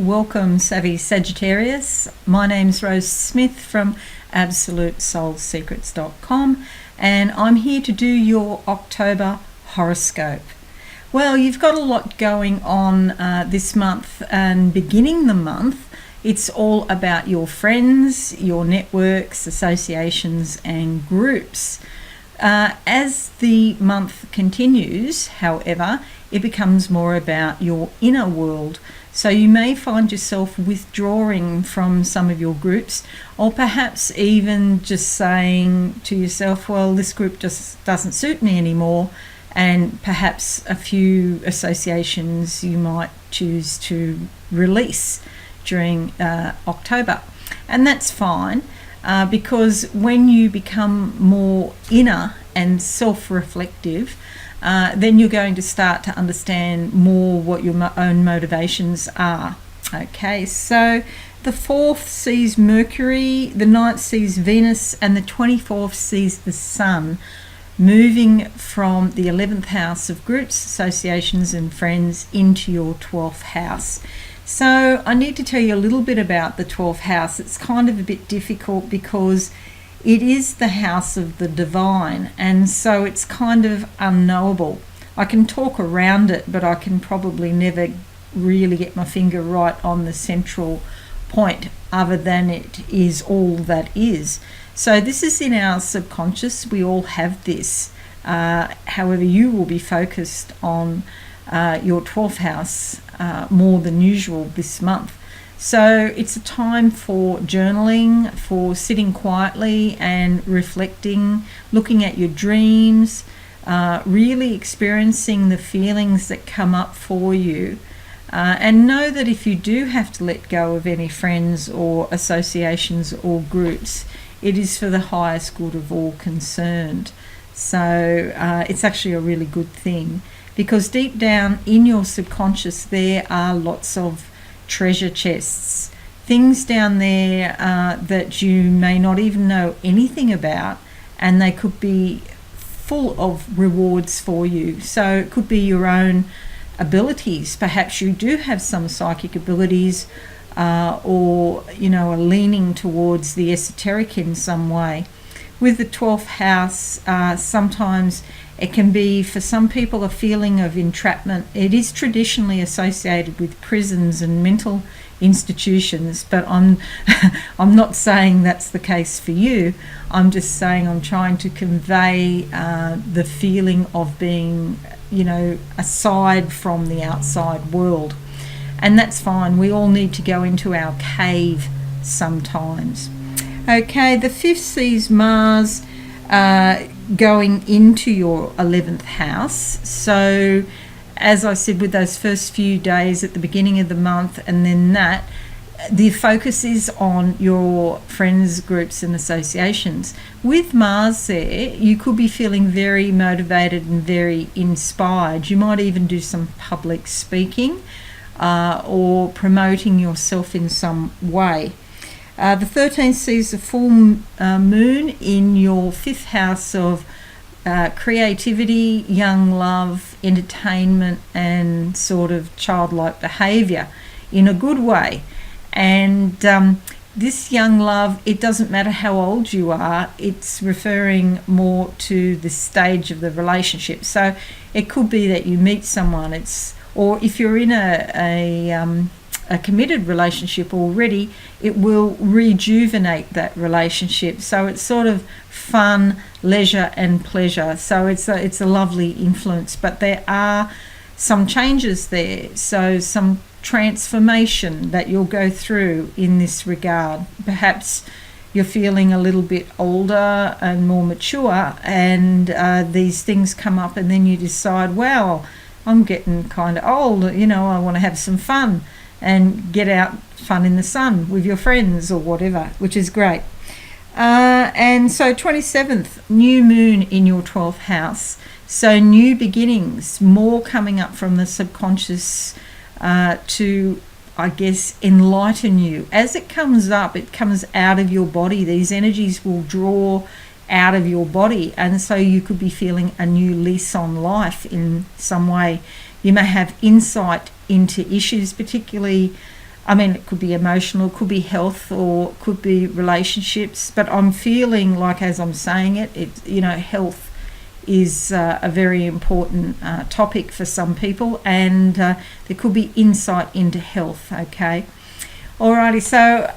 Welcome, Savvy Sagittarius. My name's Rose Smith from AbsoluteSoulSecrets.com, and I'm here to do your October horoscope. Well, you've got a lot going on this month, and beginning the month, it's all about your friends, your networks, associations, and groups. As the month continues, however, it becomes more about your inner world. So you may find yourself withdrawing from some of your groups, or perhaps even just saying to yourself, well, this group just doesn't suit me anymore, and perhaps a few associations you might choose to release during October. And that's fine, because when you become more inner and self-reflective, then you're going to start to understand more what your own motivations are. Okay, so the 4th sees Mercury, the 9th sees Venus, and the 24th sees the Sun moving from the 11th house of groups, associations, and friends into your 12th house. So I need to tell you a little bit about the 12th house. It's kind of a bit difficult because it is the house of the divine, and so it's kind of unknowable. I can talk around it, but I can probably never really get my finger right on the central point, other than it is all that is. So this is in our subconscious. We all have this. However, you will be focused on your 12th house more than usual this month. So it's a time for journaling, for sitting quietly and reflecting, looking at your dreams, really experiencing the feelings that come up for you. And know that if you do have to let go of any friends or associations or groups, it is for the highest good of all concerned. So it's actually a really good thing, because deep down in your subconscious there are lots of treasure chests, things down there that you may not even know anything about, and they could be full of rewards for you. So it could be your own abilities. Perhaps you do have some psychic abilities, or are leaning towards the esoteric in some way. With the 12th house, sometimes it can be, for some people, a feeling of entrapment. It is traditionally associated with prisons and mental institutions, but I'm not saying that's the case for you. I'm just saying I'm trying to convey the feeling of being, aside from the outside world. And that's fine. We all need to go into our cave sometimes. Okay, the 5th sees Mars going into your 11th house. So as I said, with those first few days at the beginning of the month, and then the focus is on your friends, groups, and associations. With Mars there, you could be feeling very motivated and very inspired. You might even do some public speaking or promoting yourself in some way. The 13th sees a full moon in your 5th house of creativity, young love, entertainment, and sort of childlike behaviour in a good way. And this young love, it doesn't matter how old you are, it's referring more to the stage of the relationship. So it could be that you meet someone, or if you're in a committed relationship already, it will rejuvenate that relationship. So it's sort of fun, leisure, and pleasure. So it's a lovely influence, but there are some changes there. So some transformation that you'll go through in this regard. Perhaps you're feeling a little bit older and more mature, and these things come up, and then you decide, well, I'm getting kind of old, I want to have some fun and get out fun in the sun with your friends or whatever, which is great. And so 27th, new moon in your 12th house. So new beginnings, more coming up from the subconscious to, I guess, enlighten you. As it comes up, it comes out of your body. These energies will draw out of your body, and so you could be feeling a new lease on life in some way. You may have insight into issues, particularly I mean, it could be emotional, could be health, or could be relationships. But I'm feeling like, as I'm saying it, health is a very important topic for some people, and there could be insight into health. Okay. Alrighty, so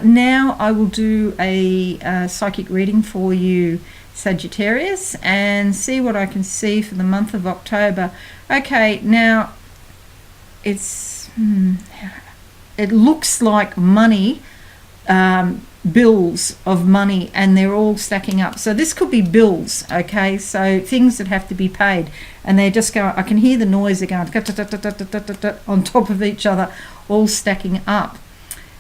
now I will do a psychic reading for you, Sagittarius, and see what I can see for the month of October. Okay, now it looks like money, bills of money, and they're all stacking up. So this could be bills, okay? So things that have to be paid, and they're just going, I can hear the noise, they're going on top of each other, all stacking up.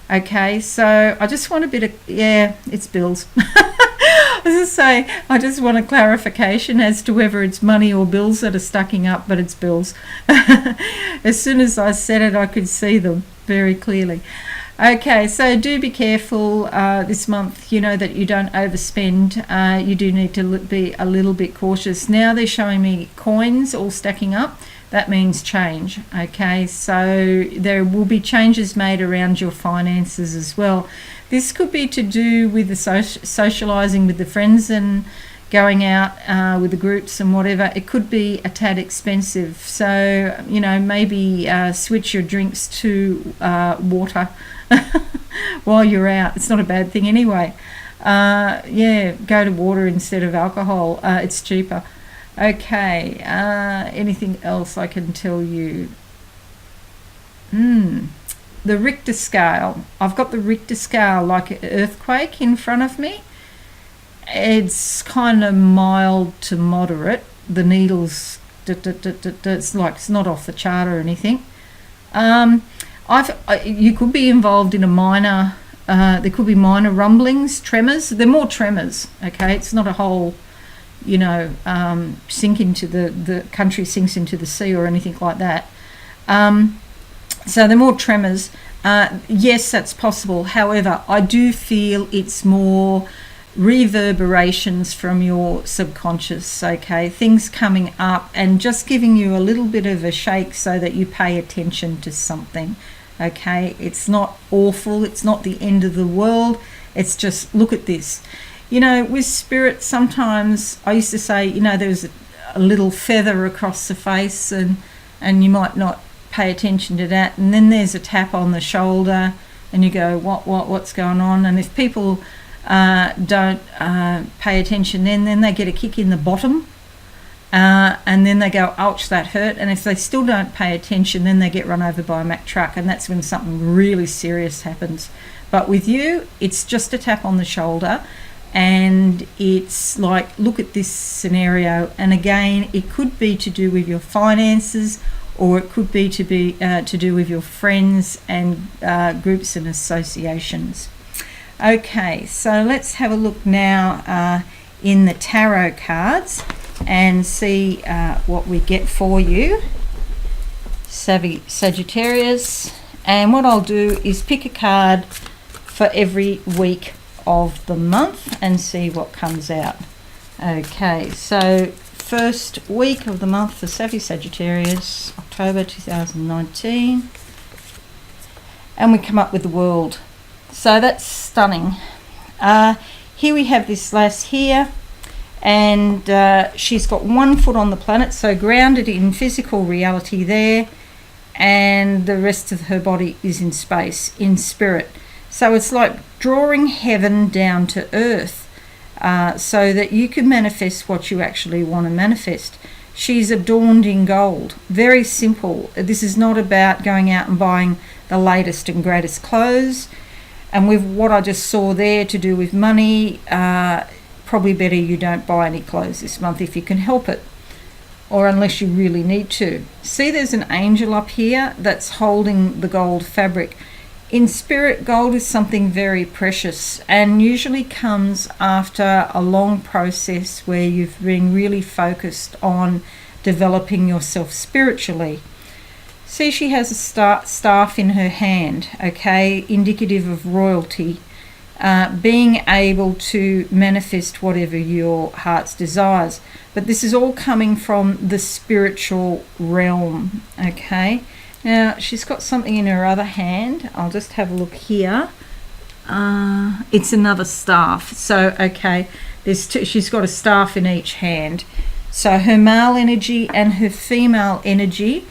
Okay, so I just want a bit of, it's bills. I was just saying, I just want a clarification as to whether it's money or bills that are stacking up, but it's bills. As soon as I said it, I could see them very clearly. Okay, so do be careful this month, that you don't overspend. You do need to be a little bit cautious. Now they're showing me coins all stacking up. That means change. Okay, so there will be changes made around your finances as well. This could be to do with the socializing with the friends and going out with the groups and whatever. It could be a tad expensive. So, maybe switch your drinks to water while you're out. It's not a bad thing anyway. Go to water instead of alcohol. It's cheaper. Okay, anything else I can tell you? The Richter scale. I've got the Richter scale like an earthquake in front of me. It's kind of mild to moderate. The needles, it's like it's not off the chart or anything. You could be involved in a minor, there could be minor rumblings, tremors. They're more tremors, okay? It's not a whole, sink into the country sinks into the sea or anything like that. So they're more tremors. Yes, that's possible. However, I do feel it's more reverberations from your subconscious, okay? Things coming up and just giving you a little bit of a shake so that you pay attention to something, okay? It's not awful. It's not the end of the world. It's just, look at this. With spirit, sometimes I used to say, there's a little feather across the face and you might not pay attention to that. And then there's a tap on the shoulder and you go, what's going on? And if people don't pay attention, then they get a kick in the bottom. And then they go, ouch, that hurt. And if they still don't pay attention, then they get run over by a Mack truck. And that's when something really serious happens. But with you, it's just a tap on the shoulder. And it's like, look at this scenario. And again, it could be to do with your finances, or it could be to do with your friends and groups and associations. Okay, so let's have a look now in the tarot cards and see what we get for you, Sagittarius. And what I'll do is pick a card for every week of the month and see what comes out. Okay, so first week of the month for Sagittarius, October 2019, and we come up with the World. So that's stunning. Here we have this lass here, and she's got 1 foot on the planet, so grounded in physical reality there, and the rest of her body is in space, in spirit. So it's like drawing heaven down to earth, so that you can manifest what you actually want to manifest. She's adorned in gold. Very simple. This is not about going out and buying the latest and greatest clothes. And with what I just saw there to do with money, probably better you don't buy any clothes this month if you can help it, or unless you really need to. See, there's an angel up here that's holding the gold fabric. In spirit, gold is something very precious and usually comes after a long process where you've been really focused on developing yourself spiritually. See, she has a staff in her hand, okay, indicative of royalty, being able to manifest whatever your heart's desires. But this is all coming from the spiritual realm, okay? Now, she's got something in her other hand. I'll just have a look here. It's another staff. So, okay, she's got a staff in each hand. So her male energy and her female energy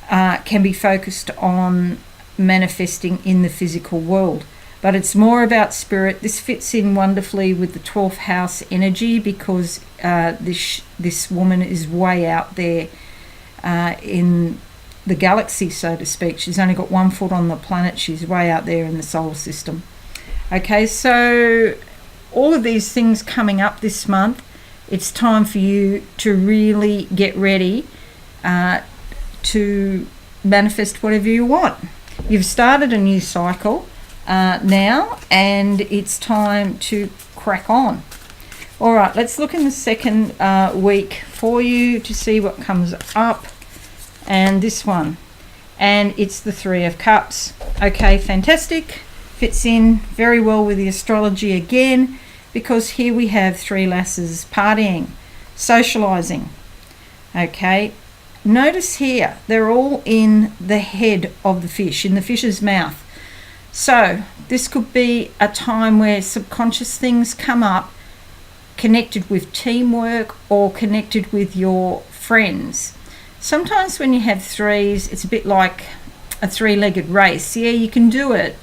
can be focused on manifesting in the physical world. But it's more about spirit. This fits in wonderfully with the 12th house energy because this woman is way out there in the galaxy, so to speak. She's only got 1 foot on the planet. She's way out there in the solar system. Okay, so all of these things coming up this month, it's time for you to really get ready to manifest whatever you want. You've started a new cycle now, and it's time to crack on. All right, let's look in the second week for you to see what comes up. And this one, and it's the 3 of Cups. Okay, fantastic. Fits in very well with the astrology again, because here we have 3 lasses partying, socializing. Okay, notice here they're all in the head of the fish, in the fish's mouth. So this could be a time where subconscious things come up connected with teamwork or connected with your friends. Sometimes when you have 3s, it's a bit like a 3-legged race. Yeah, you can do it,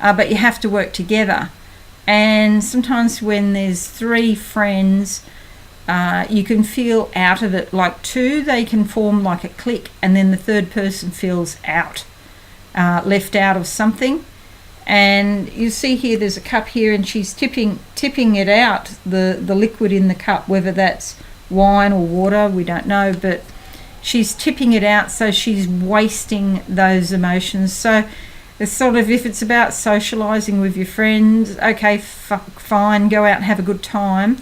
but you have to work together. And sometimes when there's 3 friends, you can feel out of it. Like 2, they can form like a clique, and then the 3rd person feels out, left out of something. And you see here, there's a cup here, and she's tipping it out, the liquid in the cup, whether that's wine or water, we don't know, but she's tipping it out, so she's wasting those emotions. So it's sort of, if it's about socializing with your friends, okay, fine, go out and have a good time,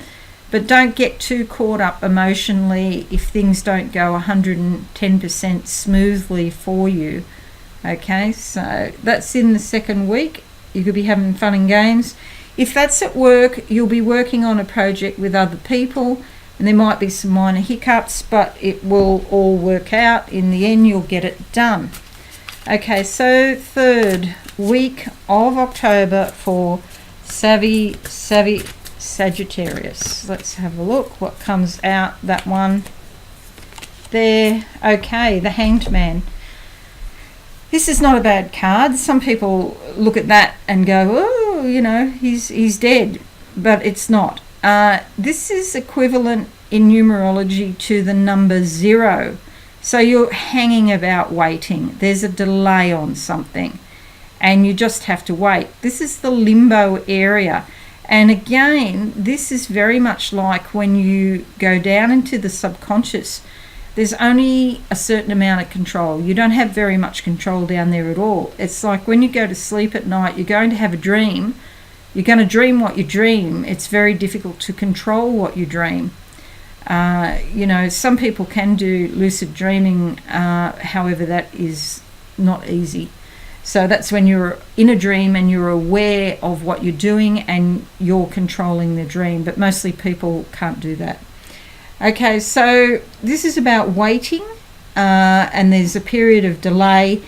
but don't get too caught up emotionally if things don't go 110% smoothly for you. Okay, so that's in the second week. You could be having fun and games. If that's at work, you'll be working on a project with other people, and there might be some minor hiccups, but it will all work out. In the end, you'll get it done. Okay, so 3rd week of October for Sagittarius. Let's have a look what comes out. That one there. Okay, the Hanged Man. This is not a bad card. Some people look at that and go, oh, you know, he's dead, but it's not. This is equivalent in numerology to the number 0. So you're hanging about waiting. There's a delay on something and you just have to wait. This is the limbo area. And again, this is very much like when you go down into the subconscious. There's only a certain amount of control. You don't have very much control down there at all. It's like when you go to sleep at night, you're going to have a dream. You're going to dream what you dream. It's very difficult to control what you dream. You know, some people can do lucid dreaming, however, that is not easy. So that's when you're in a dream and you're aware of what you're doing and you're controlling the dream, but mostly people can't do that. Okay, so this is about waiting, and there's a period of delay,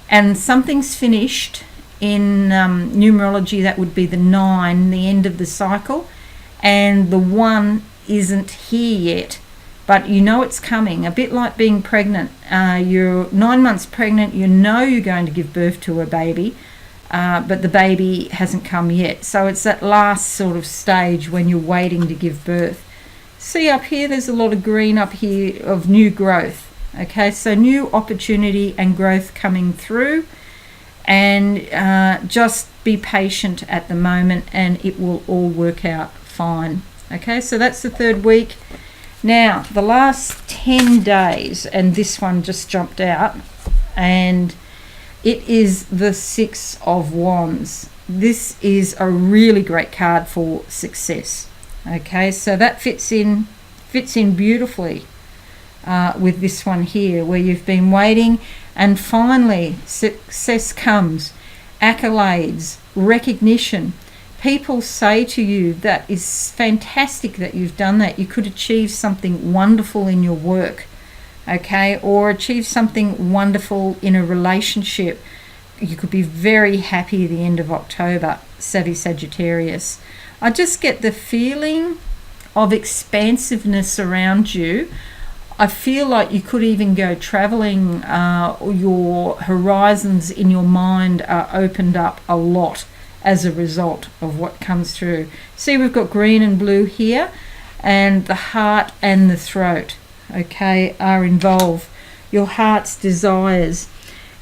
and something's finished. In numerology, that would be the 9, the end of the cycle, and the 1 isn't here yet, but you know it's coming. A bit like being pregnant. You're 9 months pregnant, you know you're going to give birth to a baby, but the baby hasn't come yet. So it's that last sort of stage when you're waiting to give birth. See up here, there's a lot of green up here of new growth. Okay, so new opportunity and growth coming through, and just be patient at the moment and it will all work out fine. Okay, so that's the 3rd week. Now, the last 10 days, and this one just jumped out, and it is the 6 of Wands. This is a really great card for success. Okay, so that fits in beautifully with this one here, where you've been waiting and finally success comes, accolades, recognition. People say to you, that is fantastic that you've done that. You could achieve something wonderful in your work. okay, or achieve something wonderful in a relationship. You could be very happy at the end of October, Sagittarius. I just get the feeling of expansiveness around you. I feel like you could even go traveling. Your horizons in your mind are opened up a lot as a result of what comes through. See, we've got green and blue here, and the heart and the throat, okay, are involved. Your heart's desires.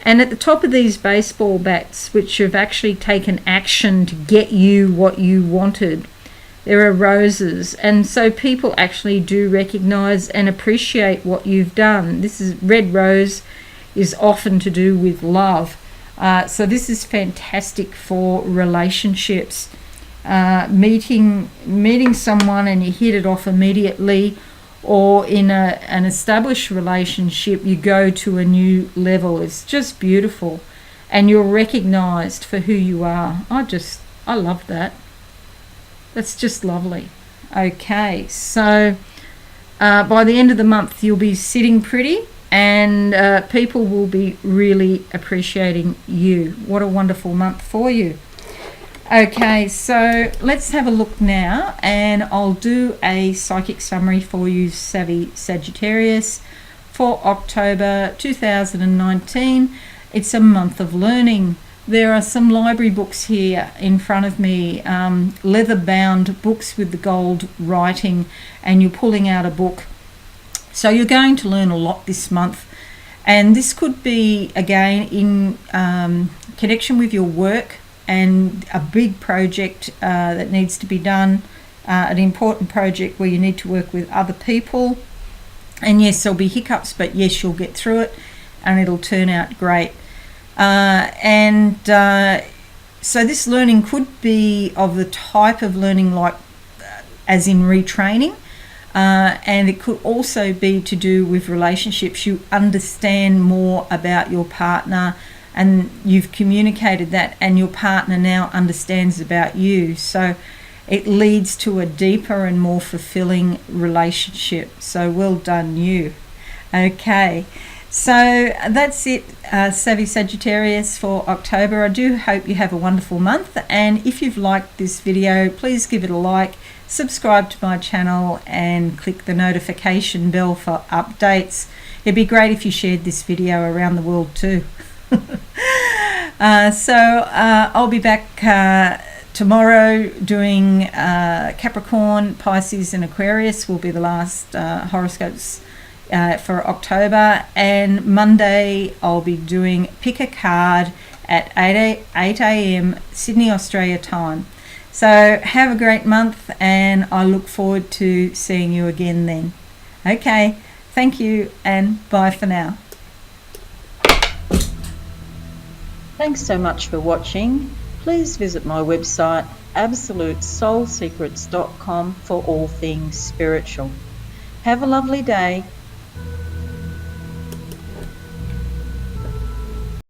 And at the top of these baseball bats, which have actually taken action to get you what you wanted, there are roses. And so people actually do recognize and appreciate what you've done. This is red rose is often to do with love. So this is fantastic for relationships. Meeting someone and you hit it off immediately, or in an established relationship, you go to a new level. It's just beautiful, and you're recognized for who you are. I love that. That's just lovely. Okay, so by the end of the month, you'll be sitting pretty, and people will be really appreciating you. What a wonderful month for you. Okay, so let's have a look now, and I'll do a psychic summary for you, Sagittarius, for October 2019. It's a month of learning. There are some library books here in front of me, leather-bound books with the gold writing, and you're pulling out a book. So you're going to learn a lot this month, and this could be, again, in connection with your work, and a big project that needs to be done, an important project where you need to work with other people. And yes, there'll be hiccups, but yes, you'll get through it and it'll turn out great. So this learning could be of the type of learning like as in retraining, and it could also be to do with relationships. You understand more about your partner, and you've communicated that, and your partner now understands about you. So it leads to a deeper and more fulfilling relationship. So well done, you. Okay, so that's it, Savvy Sagittarius, for October. I do hope you have a wonderful month, and if you've liked this video, please give it a like, subscribe to my channel, and click the notification bell for updates. It'd be great if you shared this video around the world too. I'll be back tomorrow doing Capricorn, Pisces and Aquarius will be the last horoscopes for October, and Monday I'll be doing Pick a Card at 8 a.m. Sydney, Australia time. So have a great month, and I look forward to seeing you again then. Okay, thank you, and bye for now. Thanks so much for watching. Please visit my website absolutesoulsecrets.com for all things spiritual. Have a lovely day.